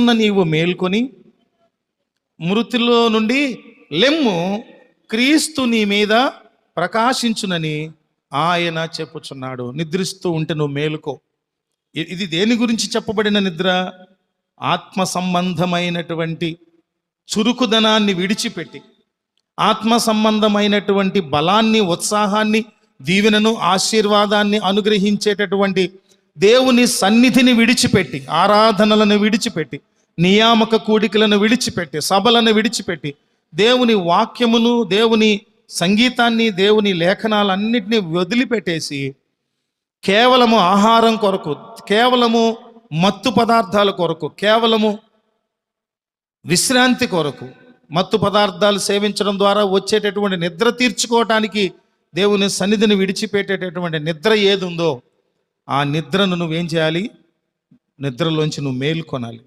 నీవు మేల్కొని మృతుల్లో నుండి లెమ్ము, క్రీస్తు నీ మీద ప్రకాశించునని ఆయన చెప్పుచున్నాడు. నిద్రిస్తూ ఉంటే నువ్వు మేలుకో. ఇది దేని గురించి చెప్పబడిన నిద్ర? ఆత్మ సంబంధమైనటువంటి చురుకుదనాన్ని విడిచిపెట్టి, ఆత్మ సంబంధమైనటువంటి బలాన్ని, ఉత్సాహాన్ని, దీవెనను, ఆశీర్వాదాన్ని అనుగ్రహించేటటువంటి దేవుని సన్నిధిని విడిచిపెట్టి, ఆరాధనలను విడిచిపెట్టి, నియామక కూడికలను విడిచిపెట్టి, సభలను విడిచిపెట్టి, దేవుని వాక్యమును, దేవుని సంగీతాన్ని, దేవుని లేఖనాలన్నింటినీ వదిలిపెట్టేసి కేవలము ఆహారం కొరకు, కేవలము మత్తు పదార్థాల కొరకు, కేవలము విశ్రాంతి కొరకు, మత్తు పదార్థాలు సేవించడం ద్వారా వచ్చేటటువంటి నిద్ర తీర్చుకోవటానికి దేవుని సన్నిధిని విడిచిపెట్టేటటువంటి నిద్ర ఏది ఉందో ఆ నిద్రను నువ్వేం చేయాలి? నిద్రలోంచి నువ్వు మేల్కొనాలి.